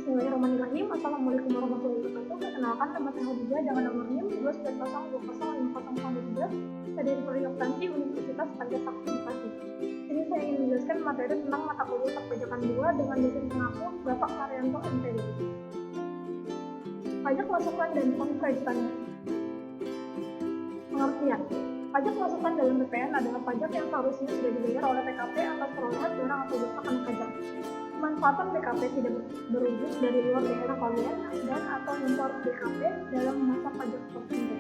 Bismillahirrahmanirrahim. Assalamualaikum warahmatullahi wabarakatuh. Perkenalkan, nama saya Khadijah dengan nomor NIM 290205003 dari Prodi Akuntansi Universitas Pancasakti Bekasi. Ini saya ingin menjelaskan materi tentang mata kuliah perpajakan 2 dengan dosen pengaku Bapak Marianto MPD. Pajak masukan dan pengkreditannya. Pengertian: pajak masukan dalam PPN adalah pajak yang seharusnya sudah dibayar oleh PKP atas perolehan barang atau jasa kena pajak. Pemanfaatan BKP tidak berwujud dari luar daerah kalian dan atau impor BKP dalam masa pajak tertentu.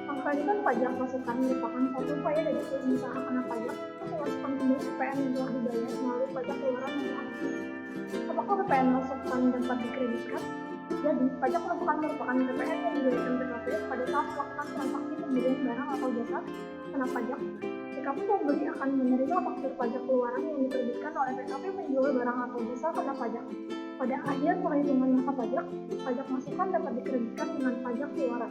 Pengkreditan pajak masukan merupakan suatu upaya dari pengusaha kena pajak untuk masukan kembali PPN yang telah dibayar melalui pajak keluaran yang telah dibayar. Apakah PPN masukan dapat dikreditkan? Jadi, pajak masukan merupakan PPN yang dibayarkan BKP pada saat melakukan transaksi pembelian barang atau jasa kena pajak. PKP pembeli akan menerima faktur pajak keluaran yang diterbitkan oleh PKP penjual barang atau jasa kena pajak. Pada akhir perhitungan masa pajak, pajak masukan dapat dikreditkan dengan pajak keluaran.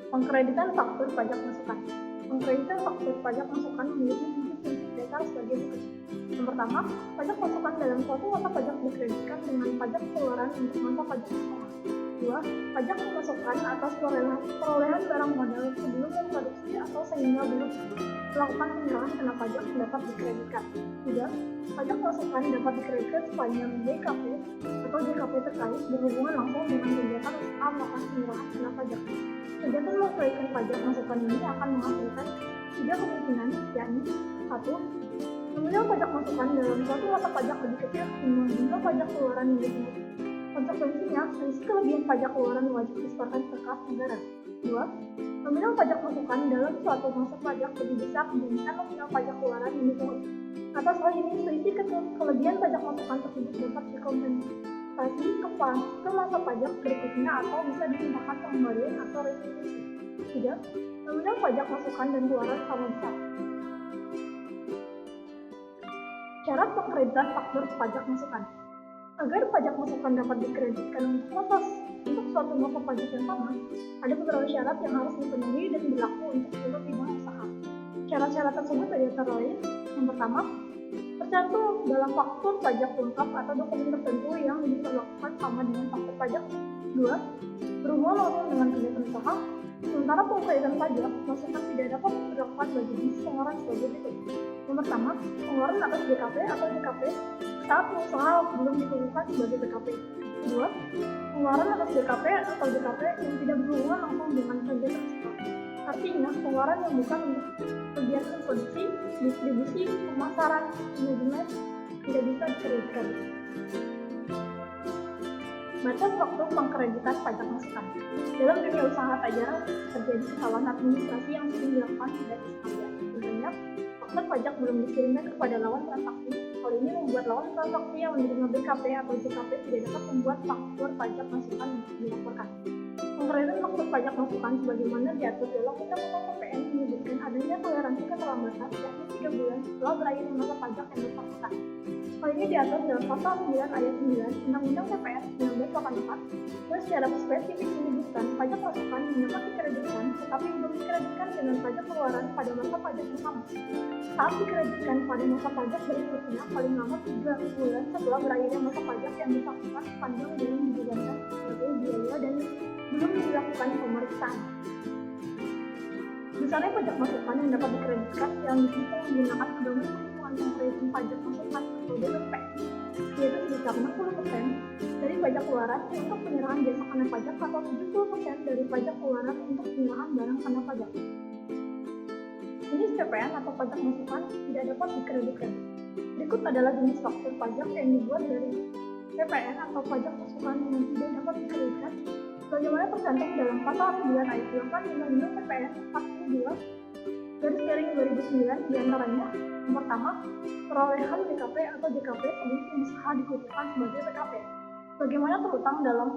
Pengkreditan faktur pajak masukan. Pengkreditan faktur pajak masukan memiliki prinsip dasar sebagai berikut. Yang pertama, pajak masukan dalam suatu masa pajak dikreditkan dengan pajak keluaran untuk masa pajak pertama. 2. Pajak pemasukan atas perolehan barang modal sebelum memproduksi atau sehingga belum melakukan penyerahan kena pajak dapat dikreditkan. 3. Pajak masukan dapat dikreditkan sepanjang BKP atau JKP terkait berhubungan langsung dengan kegiatan usaha melakukan penyerahan kena pajak. Kegiatan mengkreditkan pajak masukan ini akan menghasilkan 3 kemungkinan, yakni 1. Nominal pajak masukan dalam suatu masa pajak lebih kecil ketimbang jumlah pajak keluaran yang dipungut. Konsekuensinya, selisih kelebihan pajak keluaran wajib disetorkan ke kas negara. 2. Nominal pajak masukan dalam suatu masa pajak lebih besar dibandingkan nominal pajak keluaran yang dipungut. Atas hal ini, selisih kelebihan pajak masukan tersebut dapat dikompensasi ke masa pajak berikutnya atau bisa ditimpakan pengembalian atau restitusi. 3. Nominal pajak masukan dan keluaran sama besar. Syarat pengkreditan faktur pajak masukan. Agar pajak masukan dapat dikreditkan untuk suatu masa pajak yang sama, ada beberapa syarat yang harus dipenuhi dan berlaku untuk seluruh bidang usaha. Syarat-syarat tersebut antara lain: yang pertama, tercantum dalam faktur pajak lengkap atau dokumen tertentu yang diperlakukan sama dengan faktur pajak. 2. Berhubungan langsung dengan kegiatan usaha. Sementara pengkreditan pajak masukan tidak dapat diberlakukan bagi jenis pengeluaran sebagai berikut. Yang pertama, pengeluaran atas BKP atau JKP saat usaha belum dikukuhkan sebagai BKP. Kedua, pengeluaran atas BKP atau JKP yang tidak berhubungan langsung dengan kegiatan usaha. Artinya, pengeluaran yang bukan untuk kegiatan produksi, distribusi, pemasaran, manajemen tidak bisa dikreditkan. Batas waktu pengkreditan pajak masukan. Dalam dunia usaha tak jarang terjadi kesalahan administrasi yang sering dilakukan dari sekalian. Contohnya, faktur pajak belum dikirimkan kepada lawan transaksi. Hal ini membuat lawan transaksi yang menerima BKP atau JKP tidak dapat membuat faktur pajak masukan untuk dilaporkan. Pengkreditan faktur pajak masukan sebagaimana diatur dalam Undang-Undang PPN menyebutkan adanya toleransi keterlambatan yakni 3 bulan setelah berakhirnya masa pajak yang bersangkutan. Hal ini diatur dalam pasal 9 ayat 9 Undang-Undang PPN 1984 dan secara spesifik menyebutkan pajak masukan yang dapat dikreditkan tetapi belum dikreditkan dengan pajak keluaran pada masa pajak pertama. Saat dikreditkan pada masa pajak berikutnya paling lama 3 bulan setelah berakhirnya masa pajak yang bersangkutan sepanjang belum dibebankan sebagai biaya dan belum dilakukan pemeriksaan. Besarnya pajak masukan yang dapat dikreditkan yang dihitung menggunakan pedoman perhitungan pengkreditan pajak masukan atau DPP, yaitu sebesar 60% dari pajak keluaran untuk penyerahan jasa kena pajak atau 70% dari pajak keluaran untuk penyerahan barang kena pajak. Jenis PPN atau pajak masukan tidak dapat dikreditkan. Berikut adalah jenis faktur pajak yang dibuat dari PPN atau pajak masukan yang tidak dapat dikreditkan bagaimana tercantum dalam pasal 9 ayat 8 Undang-Undang PPN 42/2009 diantaranya. Yang pertama, perolehan BKP atau JKP sebelum usaha dikukuhkan sebagai PKP. Bagaimana terutang dalam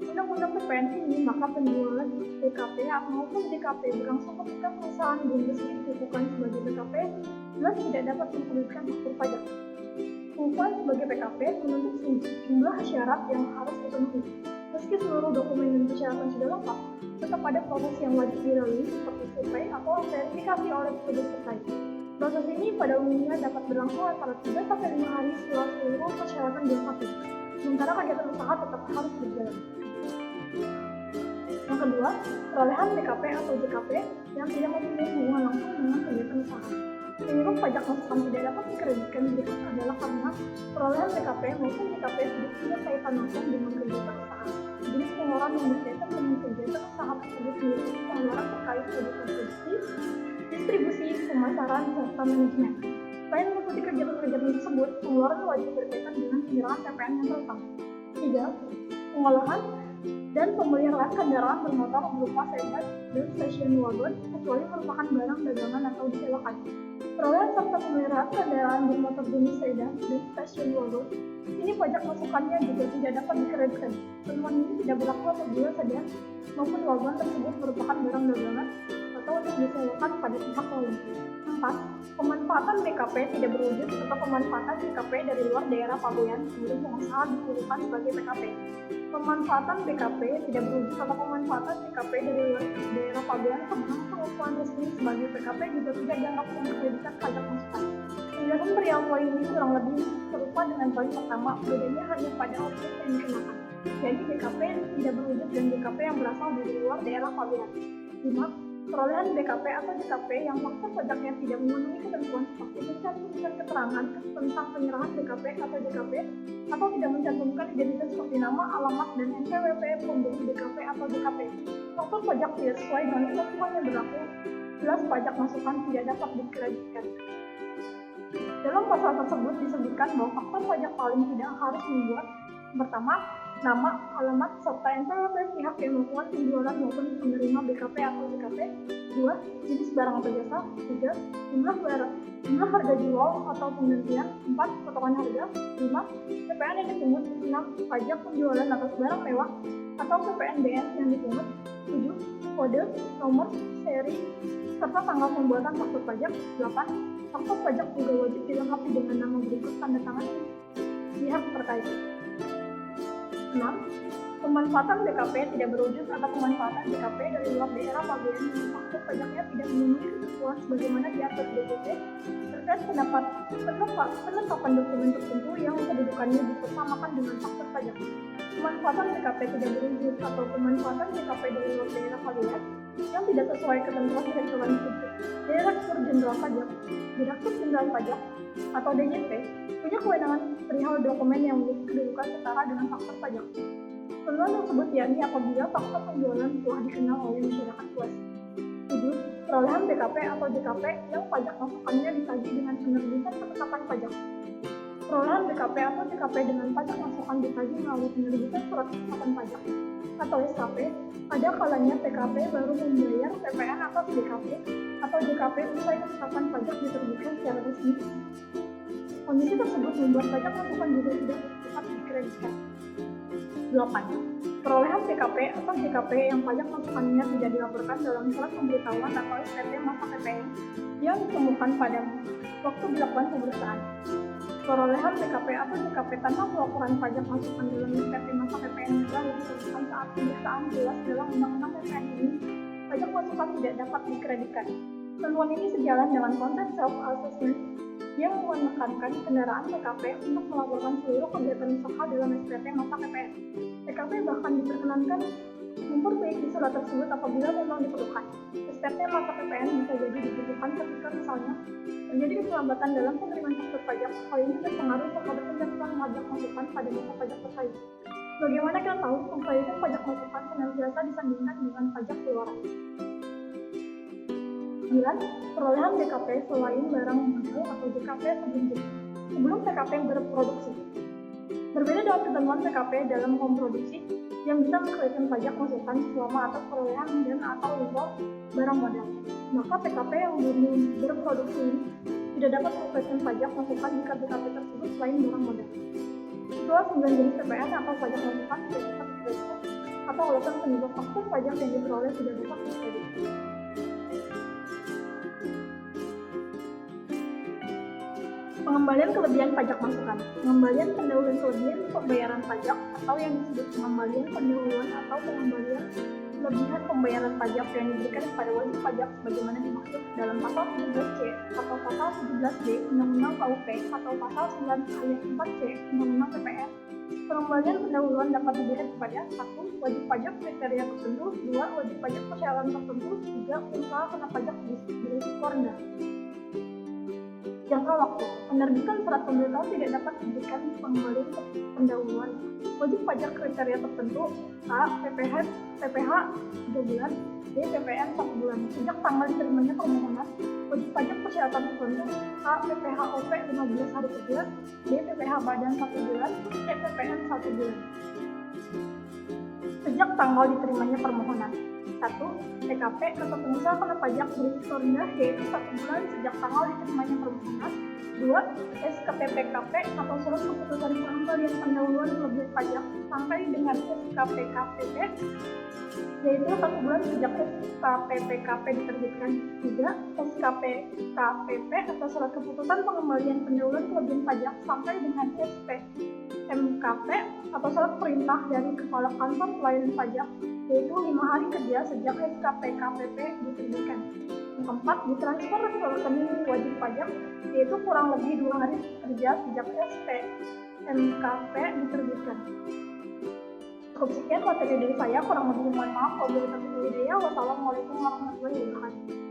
Undang-Undang PPN ini, maka penjualan BKP maupun JKP berlangsung ketika perusahaan belum resmi dikukuhkan sebagai BKP jelas tidak dapat mengkreditkan faktur pajak. Pengukuhan sebagai PKP menuntut sejumlah syarat yang harus dipenuhi. Meski seluruh dokumen dan persyaratan sudah lengkap, tetap ada proses yang wajib dilalui seperti survei atau verifikasi oleh petugas terkait. Proses ini pada umumnya dapat berlangsung antara 3-5 hari setelah seluruh persyaratan dilengkapi. sementara kegiatan usaha tetap harus berjalan. Yang kedua, perolehan BKP atau JKP yang tidak mempunyai hubungan langsung dengan kegiatan usaha. Penyebab pajak masukan tidak dapat dikreditkan berikut adalah karena perolehan BKP maupun JKP tidak punya kaitan langsung dengan kegiatan usaha. Jenis pengeluaran yang berkaitan dengan kegiatan usaha tersebut yaitu pengeluaran terkait kegiatan produksi, distribusi, pemasaran, serta manajemen. Selain mengikuti kegiatan-kegiatan tersebut, pengeluaran wajib berkaitan dengan penyerahan PPN yang terutama. 3. Pengolahan dan pemeliharaan kendaraan bermotor berupa sedan dan station wagon kecuali merupakan barang dagangan atau disewakan. Perolehan serta pemeliharaan kendaraan bermotor jenis sedan dan station wagon ini pajak masukannya juga tidak dapat dikreditkan. Temuan ini tidak berlaku apabila sedan maupun wagon tersebut merupakan barang dagangan atau disewakan pada pihak lain. 4. Pemanfaatan BKP tidak berwujud atau pemanfaatan BKP dari luar daerah pabean sebelum pengusaha dikukuhkan sebagai PKP. Pemanfaatan BKP tidak berwujud atau pemanfaatan BKP dari luar daerah pabean sebelum pengukuhan resmi sebagai PKP juga tidak dianggap mengkreditkan pajak masukan. Penjelasan perial poin ini kurang lebih serupa dengan poin pertama, bedanya hanya pada objek yang dikenakan. Jadi BKP tidak berwujud dan BKP yang berasal dari luar daerah pabean. 5. Perolehan BKP atau JKP yang faktor pajaknya tidak memenuhi ketentuan seperti mencantumkan keterangan tentang penyerahan BKP atau JKP atau tidak mencantumkan identitas seperti nama, alamat, dan NPWP pemberi BKP atau JKP. Faktor pajak tidak sesuai dengan ketentuan yang berlaku, jelas pajak masukan tidak dapat dikreditkan. Dalam pasal tersebut disebutkan bahwa faktor pajak paling tidak harus membuat pertama, nama, alamat, serta NPWP pihak yang melakukan penjualan maupun penerima BKP atau JKP. 2. Jenis barang atau jasa. 3. Jumlah harga jual atau penggantian. 4. Potongan harga. 5. PPN yang dipungut. 6. Pajak penjualan atas barang mewah atau PPNBM yang dipungut. 7. Kode, nomor, seri, serta tanggal pembuatan faktur pajak. 8. Faktur pajak juga wajib dilengkapi dengan nama berikut tanda tangan pihak terkait. 6. Pemanfaatan BKP tidak berwujud atau pemanfaatan BKP dari luar daerah pabean yang faktur pajaknya tidak memenuhi ketentuan sebagaimana diatur BPT terkait penetapan dokumen tertentu yang kedudukannya dipersamakan dengan faktur pajak. Pemanfaatan BKP tidak berwujud atau pemanfaatan BKP dari luar daerah pabean yang tidak sesuai ketentuan Direktur Jenderal Pajak. Direktur Jenderal Pajak atau DJP punya kewenangan perihal dokumen yang memiliki kedudukan setara dengan faktor pajak. Ketentuan tersebut yakni apabila faktor penjualan telah dikenal oleh masyarakat luas. 7. Perolehan BKP atau JKP yang pajak masukannya ditagih dengan penerbitan penetapan pajak. Perolehan BKP atau JKP dengan pajak masukan ditagih melalui penerbitan surat penetapan pajak atau SKP. Ada kalanya PKP baru membayar PPN atas BKP atau JKP usai penetapan pajak diterbitkan secara resmi. Kondisi tersebut membuat pajak masukan juga tidak dapat dikreditkan. 8. Perolehan BKP atau JKP yang pajak masukannya tidak dilaporkan dalam surat pemberitahuan atau SPT masa PPN yang ditemukan pada waktu dilakukan pemeriksaan. Perolehan BKP atau JKP tanpa pelaporan pajak masukan dalam SPT masa PPN baru ditemukan saat pemeriksaan jelas dalam Undang-Undang PPN ini, pajak masukan tidak dapat dikreditkan. Ketentuan ini sejalan dengan konsep self-assessment yang menekankan kendaraan PKP untuk melaporkan seluruh kegiatan usaha dalam SPT masa PPN. PKP bahkan diperkenankan memperbaiki surat tersebut apabila memang diperlukan. SPT masa PPN bisa jadi dibutuhkan ketika misalnya terjadi keterlambatan dalam penerimaan faktur pajak. Hal ini berpengaruh terhadap penjatuhan pajak masukan pada masa pajak terkait. Bagaimana kita tahu pengkreditan pajak masukan senantiasa disandingkan dengan pajak keluaran? 9. Perolehan BKP selain barang modal atau JKP sebelum PKP berproduksi. Berbeda dengan ketentuan PKP dalam memproduksi yang bisa mengkreditkan pajak masukan selama atas perolehan dan atau impor barang modal. Maka PKP yang belum berproduksi tidak dapat mengkreditkan pajak masukan jika BKP tersebut selain barang modal. Itulah 9 jenis PPN atau pajak masukan tidak dapat dikreditkan atau alasan penyebab faktur pajak yang diperoleh tidak dapat dikreditkan. Pengembalian kelebihan pajak masukan. Pengembalian pendahuluan kelebihan pembayaran pajak atau yang disebut pengembalian pendahuluan atau pengembalian kelebihan pembayaran pajak yang diberikan kepada wajib pajak sebagaimana dimaksud dalam pasal 17C atau pasal 17D Undang-Undang KUP atau pasal 9 ayat 4C Undang-Undang PPN. Pengembalian pendahuluan dapat dilihat kepada 1. Wajib pajak kriteria tertentu, 2. Wajib pajak persyaratan tertentu, 3. Usaha kena pajak berisiko rendah. Jangka waktu penerbitan surat pemberitahuan tidak dapat diberikan pengembalian pendahuluan. Wajib pajak kriteria tertentu: A. PPH 3 bulan, B. PPN 1 bulan sejak tanggal diterimanya permohonan. Wajib pajak persyaratan tertentu: A. PPH OP 15 hari kerja, B. PPH badan 1 bulan, C. PPN 1 bulan sejak tanggal diterimanya permohonan. 1. TKP atau pengusaha kena pajak berisiko rendah yaitu 1 bulan sejak tanggal diterimanya permohonan. 2. SKPPKP atau surat keputusan pengembalian pendahuluan kelebihan pajak sampai dengan SKPKPP yaitu 1 bulan sejak SKPPKP diterbitkan. 3. SKPKPP atau surat keputusan pengembalian pendahuluan kelebihan pajak sampai dengan SPMKP atau surat perintah dari Kepala Kantor Pelayanan Pajak yaitu 5 hari kerja sejak SKPKPP diterbitkan. Yang keempat, ditransfer ke rekening wajib pajak yaitu kurang lebih 2 hari kerja sejak SPMKP diterbitkan. Cukup sekian materi dari saya, kurang lebih mohon maaf. Wabillahi taufiq wal hidayah. Wassalamualaikum warahmatullahi wabarakatuh.